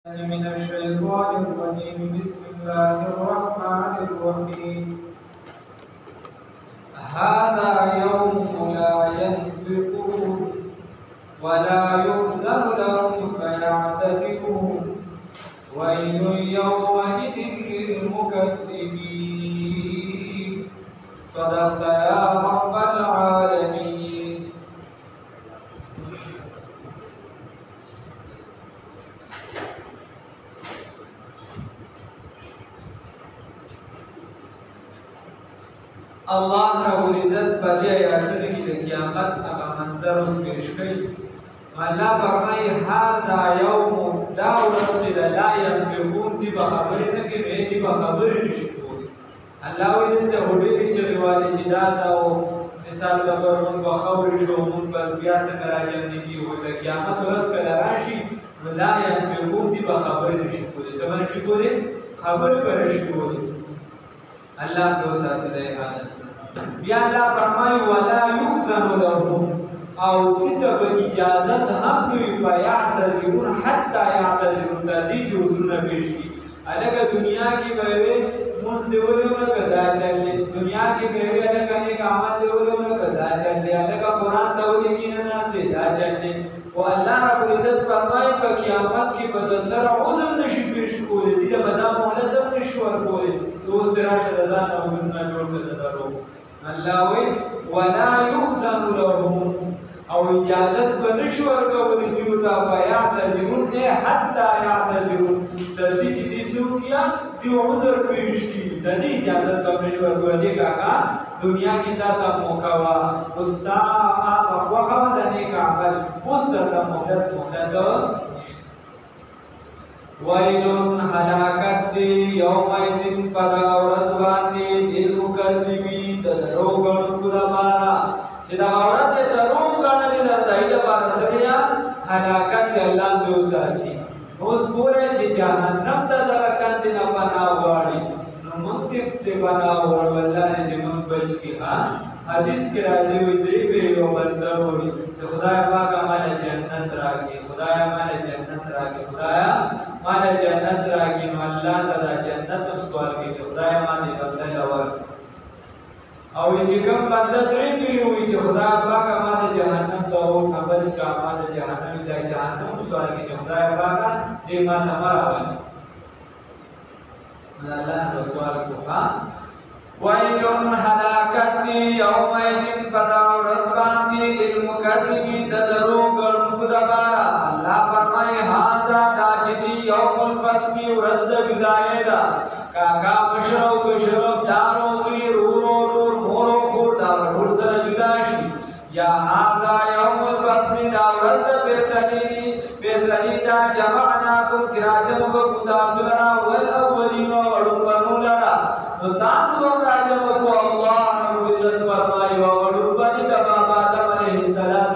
من الشيطان الرجيم بسم الله الرحمن الرحيم هذا يوم لا ينطقون ولا يؤذن لهم فيعتذرون ويل يومئذ للمكذبين صدقت يا رب العالمين. الله رب العزت په دې آیاتونو کې د قیامت هغه منظر اوس پیش کړي. الله فرمایي هذا یوم دا ورځ ده لا ينطقون دي به خبرې نه کوي دي به خبرې نشي کولی. الله وایي دلته هډې چې ریواله چې دا او مثال به موږ به خبرې شو موږ بس بیا څنګه راځي کیږي د قیامت ورځ کله راشي لا ينطقون دي به خبرې نشي کولی. څه باندې شي کولی؟ خبرې به نشي کولی. الله دو ساتي حالت بیا الله فرمایي ولا يؤذن لهم او دته به اجازت هم نه فيعتذرون حتى يعتذرون د دې جوزونه پیشي الګ دنیا کې به مونږ دیولونه کدا چلې دنیا کې به الګ نه کامل دیولونه کدا چلې الګ قرآن ته ولې کې نه سي دا چلې او الله رب العزت فرمایي په قیامت کې به د سره عذر نشي پیش کولې دې به دا مهلت نشي ورکولې څو ستراشه د ځان او نه جوړ کړل درو الله وی ولا يؤذن لهم او اجازت بنشو ورکول دیو ته فیعتذرون حتى يعتذرون تر دې چې دې سوکیا دیو عذر پیش کی د دې اجازت بنشو ورکول دي کاکا دنیا کې تا موقع وا استاد او خبر د نیک عمل مستر مهلت ویل هلاکت دی یومئذ فدا ورځ باندې للمکذبین د دروغ غړو لپاره چې دا ورځ د دروغ غړي د دای لپاره سړیا هلاکت دی الله دې وساتي. اوس ګوره چې جهنم ته درکان دي نه پناه غواړي نو موږ دې پناه غواړو الله دې موږ بچ کی. ها حدیث کې راځي وي دې به یو بنده وي چې خدای پاک مال جنت راکړي خدای مال جنت راکړي خدای مال جنت راکړي نو الله تعالی جنت هم سوال کوي چې خدای مال بنده لور او چې کوم بنده درې وي چې خدای پاک مال جهنم ته او خبر کا مال جهنم ته جهنم سوال کوي چې خدای پاک دې ما تمرا ولي الله سوال کوي. ويل هلاكت يومئذ فدا ورځ باندې للمكذبين دروغ غړو دبارا الله فرمایي هاذا داجدي يوم الفصل ورځ د جدای دا کاکا مشرو کشرو دارو غیر ورور مور خور دا ورور سره جدا شي یا هاذا يوم الفصل دا ورځ د فیصله دا جمعناکم چراجم کو تاسلنا والاولین وربنو لنا نو تاسو راځم کو الله رب العزت فرمایي او وربني د بابا آدم علیه السلام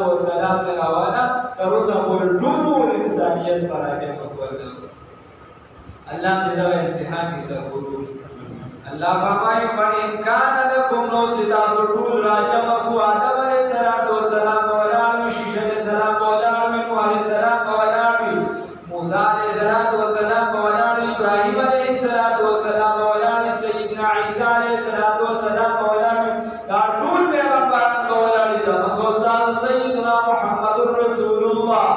ته حواله تر اوسه ټول انسانیت پر راځم کو الله دې دا امتحان کې سره وکړي. الله فرمایي فإن كان لكم نو ستا ټول راځم کو آدم علیه السلام مولانا شیشه علیه السلام مولانا نوح علیه السلام مولانا موسی علیه السلام مولانا ابراهیم علیه السلام مولانا سیدنا عیسی علیه السلام مولانا دا ټول پیغمبران مولانا زموږ استاد سیدنا محمد رسول الله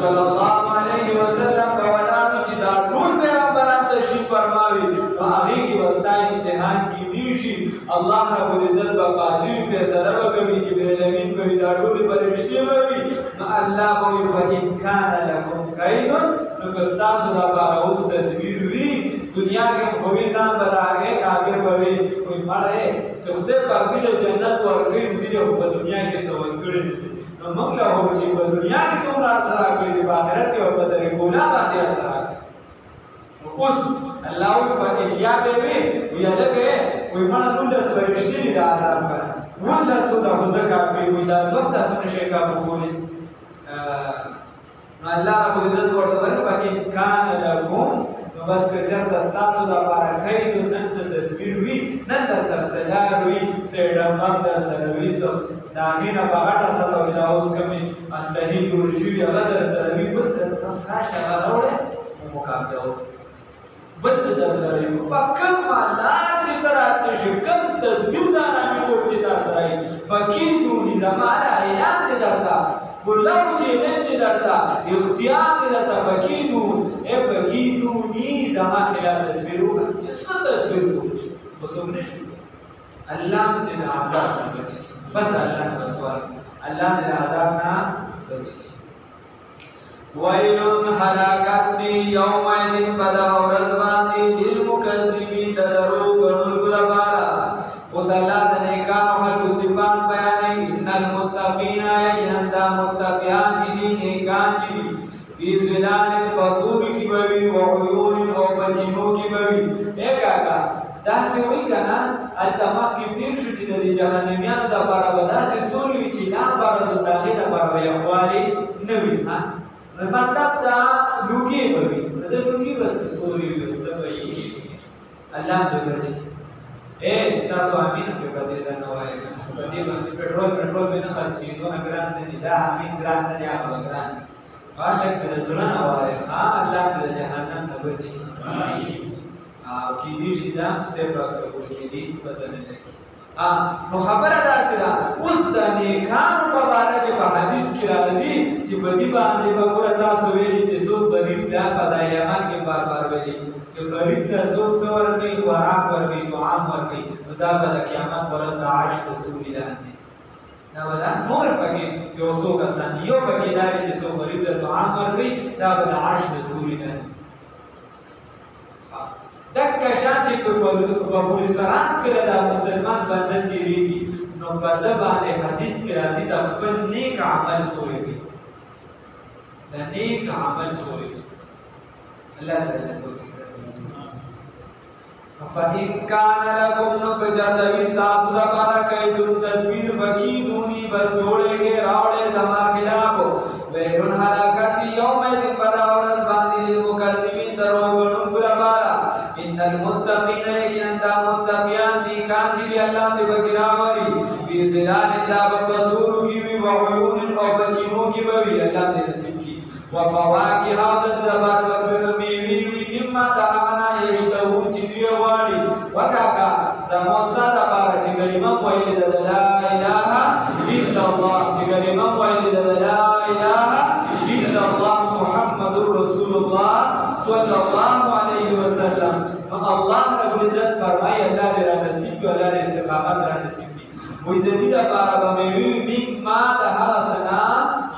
صلی الله علیه وسلم مولانا چې دا ټول پیغمبران تشریف فرماوي نو هغه کې وستا امتحان کې دي شي الله رب العزت په قاضي فیصله وکړي چې بلمین کوي دا ټول فرشتي وي نو الله وایي فإن كان لكم کید نو کستاسو دا بار اوس تدبیر وی دنیا کې خوې ځان بداګه کافر وي کوئی مړې چې خدای پاک دې جنت ورکړي دې په دنیا کې سوال کړي نو موږ له هو چې په دنیا کې کوم راځه کوي په آخرت کې په دې ګولا باندې اثر اوس الله فإن یا به وي لکه کوئی مړ ټول سوالشتي دا عذاب کړه ولا سودا حزکا کوي دا وخت اسنه شي کا وګوري الله رب العزت ورته فإن كان لكم نو بس که چرته ستاسو د لپاره خیر نن څه تدبیر وي نن در سره سجار وي سیډمب در سره وي څو دا غینه په غټه سره او اوس کمی اصلي جوړ شي هغه در سره وي بس راشه هغه وړه مقابله بل څه در سره وي په کوم لار چې ته راتلی شې کوم تدبیر د ارامېتوب چې تا سره وي فکیدوني زما اعلان دی درته ګلو چیلنج دی درته اختیار دی درته فکیدون فکیدوني زما خلاف تدبیر وکړه چې څه تدبیر وکړي خو څوک نه شي الله دې د عذاب نه بچي بس الله نه سوال الله دې د عذاب نه بچي ويل هلاكت دی یومئذ پدا ورځ باندې للمکذبین د دروغ ویونکو لپاره اوس الله د نیکانو خلکو صفات بیانوي ان المتقین یقینا دا متقیان چې دي نیکان چې دي فی ظلال فصور کې به وي وعیون او بچینو کې به وي کاکا داسې وایي که نه هلته مخکې تېر شو چې د دې جهنمیانو دپاره به داسې سوري وي چې دا لپاره د هغې دپاره به یخوالې نه وي مطلب دا لوګي به وي د لوګي بس سوري وي څه به یې شي الله دې بچي تاسو امین په دې ځای نه وایي په دې باندې پټرول به نه خرڅېږي دونه ګران دی دا امین ګران دی هغه ګران خلک د زړه نه وایي الله دې جهنم نه بچي او کېدای شي دا خدای پاک ورکول کېدای شي پته نه لګي نو خبره داسې ده اوس د نیکانو په باره کې په حدیث کې راځي چې په دې باندې به ګوره تاسو ویلي چې څوک غریب دا په دایمان کې بار بار ویلي چې غریب ته څوک څه ورکوي خوراک ورکوي طعام ورکوي نو دا به د قیامت په ورځ د عرش د سوري لاندې دا به دا نور پکې یو څو کسان یو پکې دا چې څوک غریب ته طعام ورکوي دا به د عرش د سوري لاندې دک شان چې په پولیسران کې دا مسلمان بنده تیریږي نو په ده باندې حدیث کې راځي دا خپل نیک عمل سوري وي دا نیک عمل سوري وي الله تعالی فإن كان لكم نكجدوي ساسو لپاره کیدون تدبیر فکیدونی بس جوړېږي راوړې زما خلاف ویلون هلاکت یومئذ پدا ورځ باندې للمکذبین دروغوونکو لپاره ان المتقین یقینا دا متقیان نیکان چې دی الله دې پکې راوړي فی ظلال دا په سورو کې وي وعیون او بچینو کې به وي الله دې نصیب کړي وفواکه او د زبر میوې وي مما دعانا یشتهون چې دوی غواړي وکاکا د موسنا دپاره چې کلمه ویلې ده د لا اله الا الله چې کلمه ویلې ده د لا اله الا الله محمد رسول الله صلی الله علیه وسلم الله رب العزت فرمایي الله دې را نصیب کړي الله دې استقامت را نصیب کړي وایي د دې دپاره به میوې مما د هغه څه نه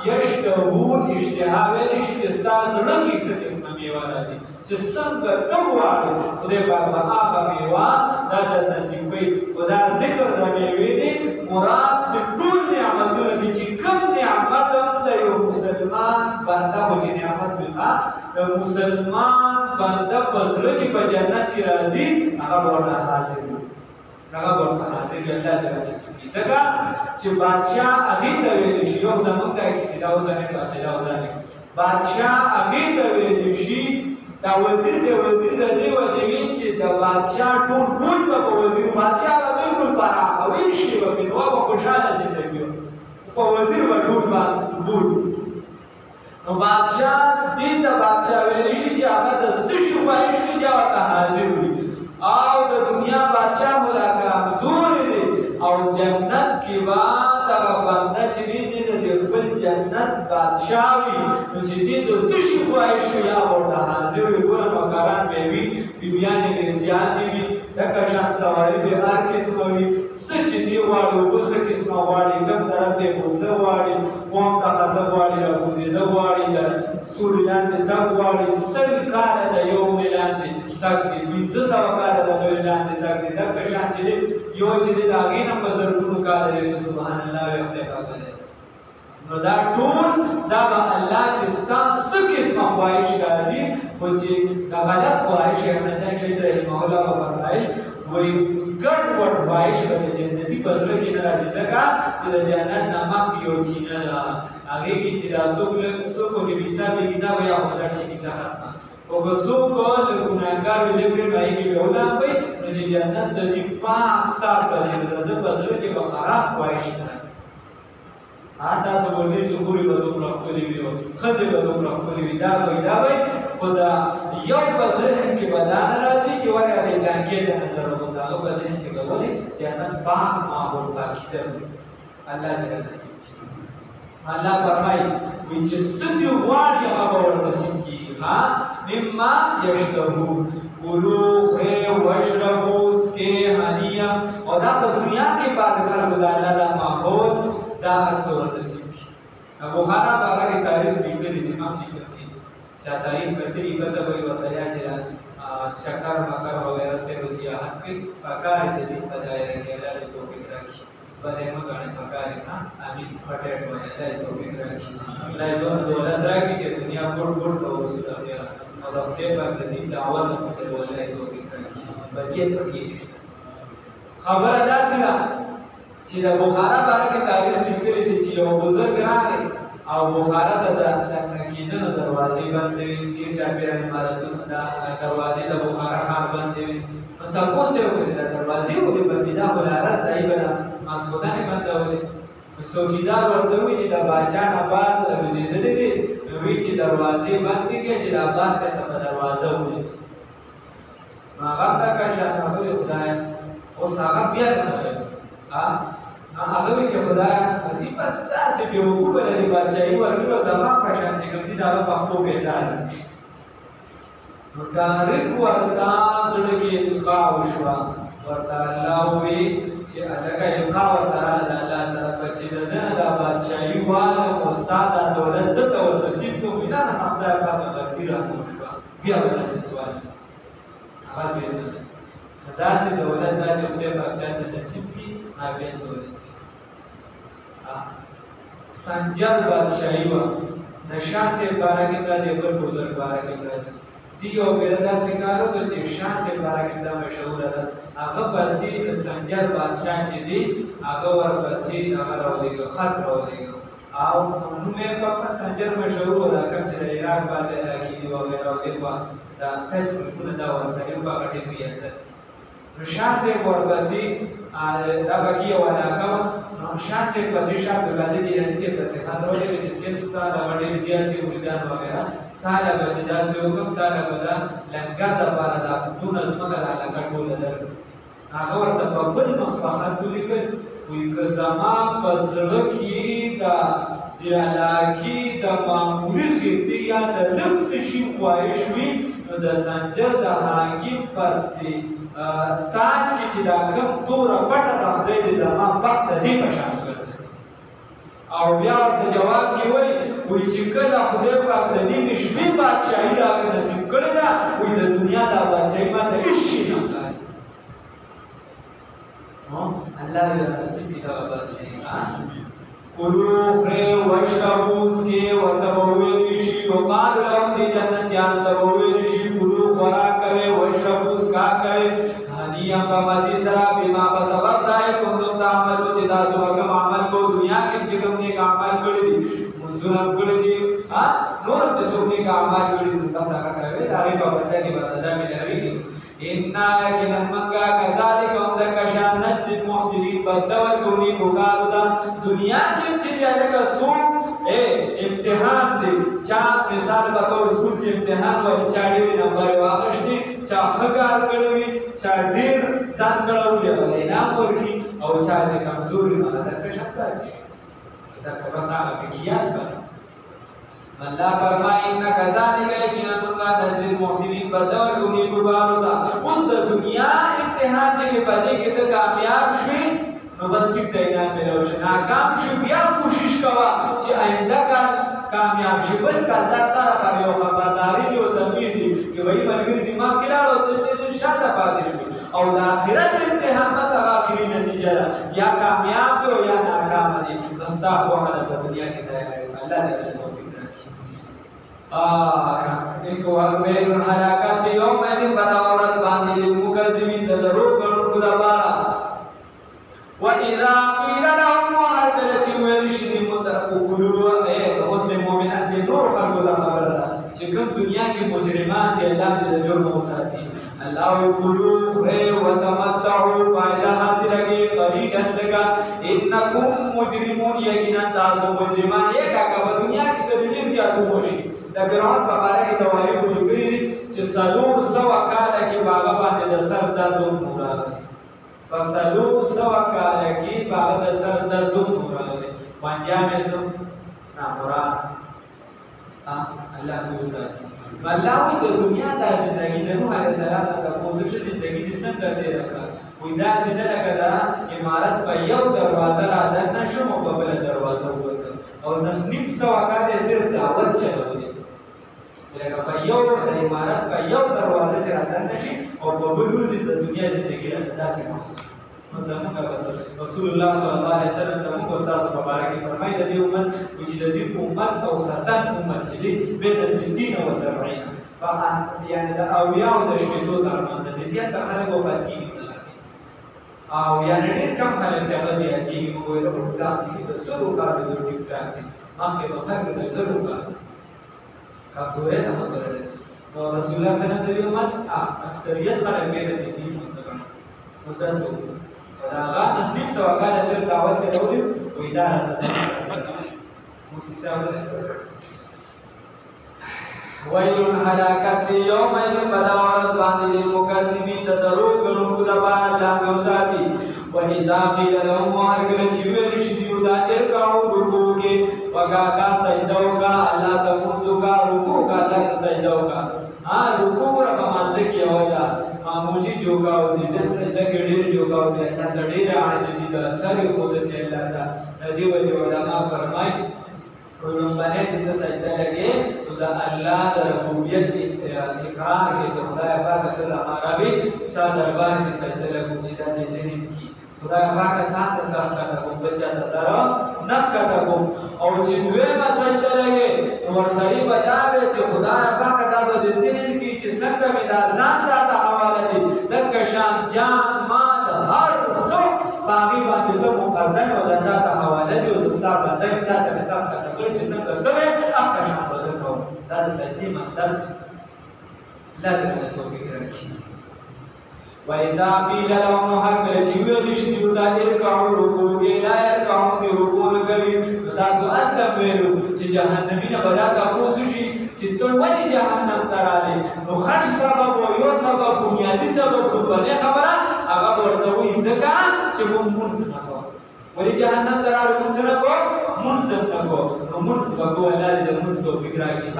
یشتهون اشتها ویلی شي چې ستا زړه کې څه قسمه میوه راځي چې څنګه ته غواړې خدای پاک به هغه میوه دا درته نصیب کړي خو دا ذکر د میوې دی مراد د ټول نعمتونه دي چې کوم نعمت هم د یو مسلمان بنده خو چې نعمت وي د مسلمان بنده په زړه کې په جنت کې راځي هغه به ورته حاضر وي هغه به ورته حاضر وي الله دې نصیب کړي ځکه چې بادشاه هغې ته ویلی شي یو زموږ دا کیسې دا اوسنۍ بادشاه هغې ته ویلی شي دا وزیر دی وزیر د دې وجې وي چې د بادشاه ټول ټول به په وزیر بادشاه به بلکل پراخوي شي به پرې نو به خوشحاله زندګي وي په وزیر به ټول بول نو بادشاه دې ته بادشاه ویلی شي چې هغه د څه شي خواهش کوي چې هغه ته حاضر وي او د دنیا بادشاه مو را کمزورې دی او جنت کې به دغه بنده چې دی د خپل جنت بادشاه وي نو چې دی د څه شي خواهش وي یا ورته حاضر وي ګوره نوکران به یې وي بیبیانې به یې زیاتې وي لکه شان سواري به هر قسمه وي څه چې دی غواړي اوبه څه قسمه غواړي کوم طرف ته یې بوتله غواړي قوم ته خطه غواړي راکوزېده غواړي د سوري لاندې تګ غواړي 100 کاله د یو مې لاندې تګ دی 1500 کاله د دوی لاندې تګ دی دغه شان چې دی یو چې دی د هغې نه په زرګونو کاله دی چې سبحان الله وایي خدای پاک دی نو دا ټول دا به الله چې ستا څه قسمه خواهش راځي خو چې د غلط خواهش حسن شهید رحمه الله به فرمایي وایي ګډ وډ خواهش به د جنتي په زړه کې نه راځي ځکه چې د جنت نه مخکې یو چینه ده هغې کې چې دا څوک چې بې حسابه کتاب یا خو لاړ شي کیسه ختمه او که څوک له ګناهګار وي لږ پرې هغې کې به ولامبئ نو چې جنت د دې پاک صاف دی د ده په زړه کې به خراب خواهش نه راځي تاسو ولې چې خوري به دومره ښکلې وي او ښځې به دومره ښکلې وي دا وایي خو د یو په ذهن کې به دا نه راځي چې ولې د ډانګې د نظر و د هغه په ذهن کې به ولې جنت پاک ماحول پاکیزه وي الله دې نصیب کړي الله فرمایي چې څه دې غواړي هغه به ور نصیب کړي مما یشتهون کلوا خورئ واشربوا اسکئ هنیئا او دا په دنیا کې بعضې خلکو د الله دا ماحول دا هر څه ور نصیب کړي بخارا په هغه کې تاریخ لیکلي دي مخکې چلتي چا تاریخ کتلي پته به یې ورته یا چې شکر مکر وغیرہ سے سیاحت کې پکار دې په دایره کې الله دې توفیق راکړي بلې مو غاڼې پکار نه امين فټېټ وایي الله دې توفیق راکړي الله دې دولت راکړي چې دنیا ګور ګور ته وصول اخیرا او د خپل باندې دې دعوت په چلو الله دې توفیق راکړي بدیت پکې نشته خبره داسې ده چې د بخارا باره کې تاریخ لیکلی دی چې یو بزرګ راغی او بخارا ته د کېدنو دروازې بندې وې ډېر چاپېره عمارتونه دروازې د بخارا ښار بندې وې نو تپوس یې وکړ چې دا دروازې ولې بندې دا خو لا ورځ دی به ماسخوتنې بندولې نو څوکیدار ورته ووایي چې د باچا نه باز الوزېدلی دی نو وایي چې دروازې بندې کړې چې د عباس صاحب ته په دروازه ونیسي نو هغه هم دا کشان هغه خدایه اوس هغه بیا خبره هغه وی چې خدای عجیب تاسو به وګورئ د بادشاہي ورکړو زمان په شان چې کوم دي دا په خپل بیزار نو ډایرک ورته ځل کې القاء وشو ورته الله وی چې الګا القاء ورته الله طرف چې دنه د بادشاہي والا استاد دولت د تور نصیب کو بنا نه خدای پاک غفیر راکو شو بیا ولې سوال هغه به داسې دولت دا چې خدای پاک چاته نصیب کړي هغه دولت سنجر بادشاہی و نشاہ سے بارہ کے انداز ایبر بزرگ بارہ کے انداز دیو بیردہ سکارو کہ چه شاہ سے بارہ کے انداز مشہور ہے آغا پاسی سنجر بادشاہ چی دی آغا ور پاسی آغا رو دے گا خط رو دے گا آو نومے پاپا سنجر مشہور ہو دا کم چرا عراق بازا عراقی دی وغیرہ و دیکھوا دا تج ملکون دا ورسایم با کٹے بھی ایسا شاہ سے ور پاسی دا باقی والا کم شاہ سے پسی شاہ عبدالقادر جیلانی سے پسی خاطر ہوتے کہ جسیم ستا لوڑے زیادتی وردان وغیرہ تالا بچدا سے حکم تالا بدا لنگر دا پارا دا دون از مگر آلا کٹول در آگا ورطا ببن مخبخت بلی کن وی که زمان پسرکی دا دیالاکی دا معمولی خیبتی یا دا لکس شی خواهش وی نو دا سنجر دا حاکم پس دی تاج کی چې دا کم توره پټه د خدای د زمان بخت د دې په شان ګرځي او بیا ورته جواب کې وایي چې کله خدای پاک د دې نشمې بادشاهي راته نصیب کړې ده وایي د دنیا دا بادشاهي ماته هېڅ شي نه ښکاري الله دې نصیب کړي دا بادشاهي کلوا خورئ واشربوا اسکئ ورته به وویل شي وقال لهم دې جنتیانو ته به وویل شي کلوا خوراک کوئ واشربوا اسکا کوئ هنیئا په مزې سره بما په سبب دای کنتم تعملون چې تاسو کوم عمل کو دنیا کې چې کوم نیک عمل کړی دي منځونه کړی دي نور هم چې څوک نیک عمل کړی دي بس هغه کوئ د هغې په بدله کې به سزا ملوي انا یقینا منګه کذالک هم دکه شان نجزي المحسنین بدله ورکوو نیکوکارو ته دنیا کې چې دی هلکه څوک امتحان دی چا مثال به کوو سکول کې امتحان وایي چا ډېرې نمبرې واخیستې چا ښه کار کړی وي چا ډېر ځان کړولی هغه انعام ورکړي او چا چې کمزوري نو هغه دکه شان راشي دکه بس هغه په قیاس باندې الله فرمایي ان کذالک یقینا موږ نجزي المحسنین بدله ورکوو نیکوکارو ته اوس د دنیا امتحان چې په دې کې ته کامیاب شوې نو بس ټیک دی انعام ملو شي ناکام شو بیا کوشش کوه چې آینده کال کامیاب شي بل کال دا ستا لپاره یو خبرداری دی او تنبیه دی چې وایي ملګري دې مخکې لاړو ته چې شاته پاتې شوې او د آخرت امتحان بس هغه آخري نتیجه ده یا کامیاب دی او یا ناکامه دی نو ستا خوښه ده په دنیا کې دا الله دې توفیق ويل الحلاکت یومئذ بدا ورځ باندې للمکذبین د دروغ کوونکو دپاره واذا قیل لهم وهر کله چې ویل شي دې کلوا اوس د مؤمنان د نور خلکو ته خبره ده چې کوم دنیا کې مجرمان دي الله دې د جرم وساتي الله يقولوا خير وتمتعوا فائدة حاصلة کی قليلا لگا انکم مجرمون یقینا تاسو مجرمان یہ کا دنیا کی تبلیغ زیاتو وشي د فرعون په اړه کې توایف وکړي چې سلور سوا کاله کې باغ باندې د سر درد مراد په سلور سوا کاله کې باغ د سر درد مراد پنجاب یې سم نه مراد الله دې وساتي الله د دنیا د ژوندۍ د نوح علیه السلام د کوشش ژوندۍ د څنګه تیر کړ وې دا څنګه لګا امارت په یو دروازه را دنه شو په بل دروازه وته او نیم سوا کاله صرف دعوت چلولې لکه په یو د امارت په یو دروازه چې را دنه شي او په بل ورځ د دنیا ژوندۍ را داسې محسوس زمونږ رسول الله صلی الله علیه وسلم زمونږ استاد مبارک فرمایي د دې امت چې د دې امت او ستن امت چې بین 60 و 70 فقط یعنی د اویا او د شپږو ترمنځ د زیات خلک او باقي او یعنی ډېر کم خلک ته غوډي چې موږ د پروګرام کې د سلو کارو د ټیک ټاک مخکې به خلک د زرو کار کاپورې نه خبره رسي نو رسول الله صلی الله علیه وسلم د امت اکثریت خلک بین 60 مستقیم هغه نیم سو کاله سره دعوت چلولې وې دا موسی صاحب ویل هلاکت یومئذ بدا ورځ باندې للمکذبین د دروغ غنونکو لپاره الله وساتي وإذا قيل لهم وهرکل چې ویل شي دیو دا ارکعوا رکوع کې وکاکا سجده وکړه الله ته منځ وکړه رکوع کا الله ته سجده وکړه رکوع را باندې کې اوله معمولی جوګاو دي د سجده کې ډېر جوګاو دي الله ته ډېر عاجزي ده سر خود ته الله ته ندی وجه علماء فرمای ولومبنه چې د سجده لګي نو د الله د ربوبیت اقرار کې چې خدای پاک ته زماره ستاسو دربار کې سجده لګو چې د دې ذهن کې خدای پاک ته سره کوم بچا ته سره نه کوم او چې دوی ما سجده لګي نو ورسړي بداوي چې خدای پاک ته د ذهن کې چې څنګه می د ځان ته حواله دي د کشان جان مال هر څه باغی باندې ته مقدم او دنده ته حواله دي او ستاسو باندې ته حساب کوي چې څنګه ته اپ کشان وزن کوو دا د سجدي مطلب لا د توفیق راکړي وإذا قيل لهم هرکل چې ویل شي دیو دا ارکعوا رکوع کې لا ارکعوا کې رکوع نه کوي تاسو اته ویلو چې جهنمینه بلا تاسو شي چې ته ولې جهنم ته راغلې نو هر سبب او یو سبب بنیادی سبب په بلې خبره هغه ورته وایي ځکه چې مونږ نه کوو ولې جهنم ته راغلې مونږ نه کوو مونږ نه کوو نو مونږ وکړو الله دې مونږ ته فکر راکړي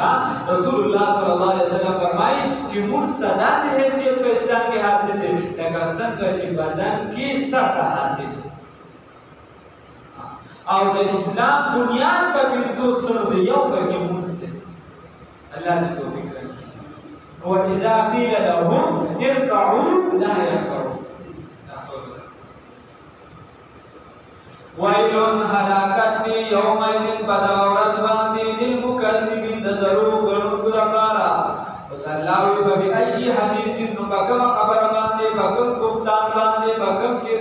رسول الله صلی الله علیه وسلم فرمایي چې مونږ ستاسو حیثیت په اسلام کې حاصل دي لکه څنګه چې بدن کې سطح حاصل دي او د اسلام بنیاد په پنځو سترو دی یو پکې مونږ دي الله دې توفیق راکړي وإذا قيل لهم اركعوا لا يركعون ويل هلاكت يومئذ بدا ورځ باندې للمكذبين د دروغ غنونکو لپاره وسلاوي فبأي حديث نبكم خبر باندې بکم گفتار باندې بکم کې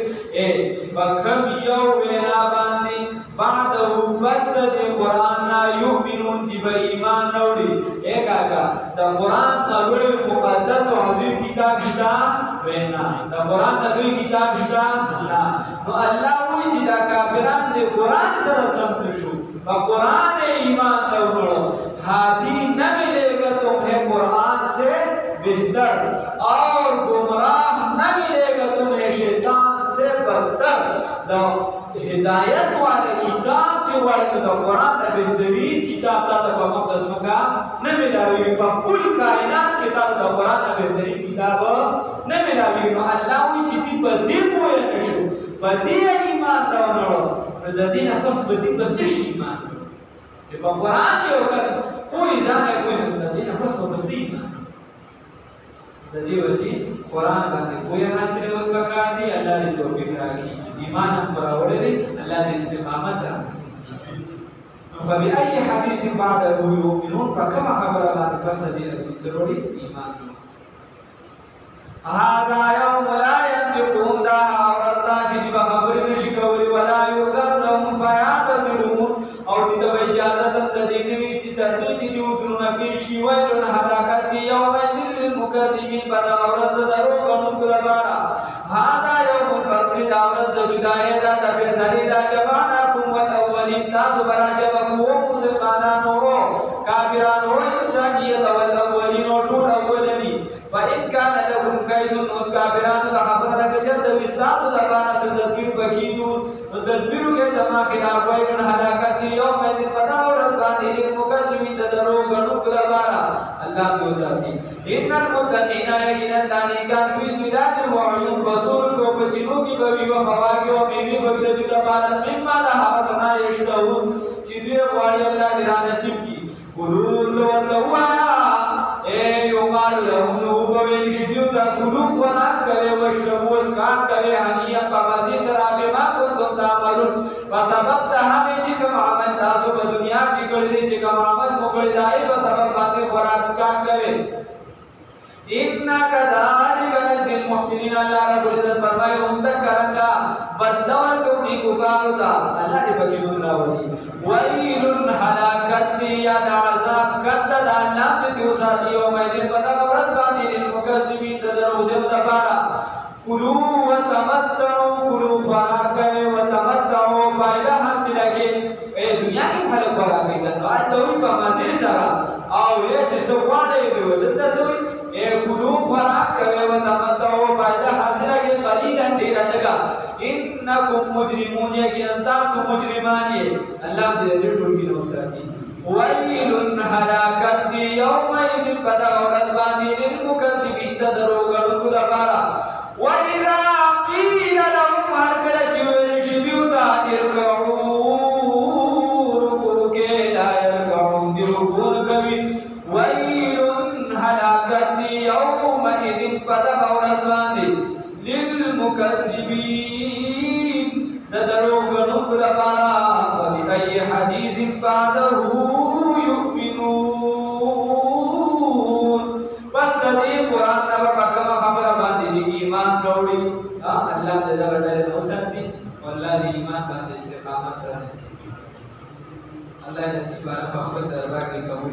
بکم یو وینا باندې بعده بس د قران نا یؤمنون دی به ایمان نوړي کاکا د قران د لوی مقدس او عظیم کتاب شته وینا د قران د لوی کتاب شته نه نو الله وایي چې دا کافران د قران سره سم شو په قران ایمان راوړو هادي نه ملےگا تمہیں قرآن سے بہتر اور گمراہ نہ ملے گا تمہیں شیطان سے بدتر دا ہدایت والے کتاب جو ورد دا قرآن دا بہترین کتاب تا دا مقدس مقام نہ ملاوی پا کل کائنات کتاب دا قرآن دا بہترین کتاب نہ ملاوی نو اللہ ہوئی چیتی پا دی پویا نشو پا دی ایمان راونرو دا دین پس پا دی پسش ایمان چې په قرآن یو کس کوئی ځان یې کوئی نه د دې نه پس په ایمان د دې وجې قرآن باندې کوی حاصل وکړ دی الله دې توفیق راکړي ایمان پر اورې دی الله دې استقامت راکړي فبأي حديث بعده يؤمنون فكما خبر باندې پس دې دې سروړي ایمان هذا يوم لا ينطقون دا اورتا چې په خبرې نشي کولی ولا يؤذن لهم فيعتذرون او دې د اجازه تم د دې نوي چې تر دې چې اوسونه پیش کی وایو نه هلاکت یوم ذل للمكذبين فدا ورد دروغن كلبارا هذا يوم الفصل داورد بداية دا تبسري دا جباناكم والأولين تاسو براجبكم ومسلمانان كافران وإنسانية والأولين وطول أولين فإن كان لكم كيد كافران تحبنا كجد وستاس دبانا ستدبير بكيدون تدبير كجمع خلاف ويل هلاكت يوم يزن فدا ورد باني للمكذبين تدروغن كلبارا الله توسعتي إن المتقين يقينا تانيكان في زلال وعيون بصور وبجنوب ببي وفواكه وميمي وبدد دبانا مما لها حسنا يشتهون چیزوی واری اللہ دیرا نصیب کی قلوب توندوایا اے یومال لهم نوبوی نشدیو تا قلوب ونان کرے وشربو اسکان کرے حنیا پامازی سرابی ما کنتم تعملون وسبب تہامی چکم عمل تاسو بدنیا کی کردی چکم عمل مکڑی دائی وسبب باندی خوراک اسکان کرے इन्ना कदालिक नज़िल मुहसिनीन अल्लाह रब्बुल इज्जत फरमाए उम्दा करंगा बदलवर को नी पुकारुता अल्लाह ने बकी मुद्रावली वैलुन हलाकत या अज़ाब कद्दद अल्लाह ने तुसा दियो मैजिन पता बरस बानी लिल मुकज्जिबीन तदरू जब दबारा कुलू व तमत्तऊ कुलू फराके व तमत्तऊ फायदा हासिल के ए दुनिया की फल फराके करनो आज तो ही मजे सरा और ये जिसो वाले दो दसोई ए कुलू फराक करे व तमत्तऊ फायदा हासिल के कलीलन तेरा जगह इन्नकुम मुजरिमून यकीनन तासु मुजरिमान ये अल्लाह दे दिल टुकी नौसाती वैलुन हलाकत यौमइज़ फदा रज़बानी लिलमुकद्दिबीन तदरुगन कुदबारा وإذا قيل لهم هركل جوير شبيوتا اركعوا ركوك لا يركعون دركون كبير ويل هلاكت يومئذ فتبع رزبان للمكذبين تدروغ نقل بارا فبأي حديث بعده يؤمنون بس تدي قرآن نبا بكما خبر باندي دي ایمان روڑی اللہ دے دے نوسنتی والله دی ایمان باندې استقامت را نصیب اللہ دې سبحانه په خپل دربار کې قبول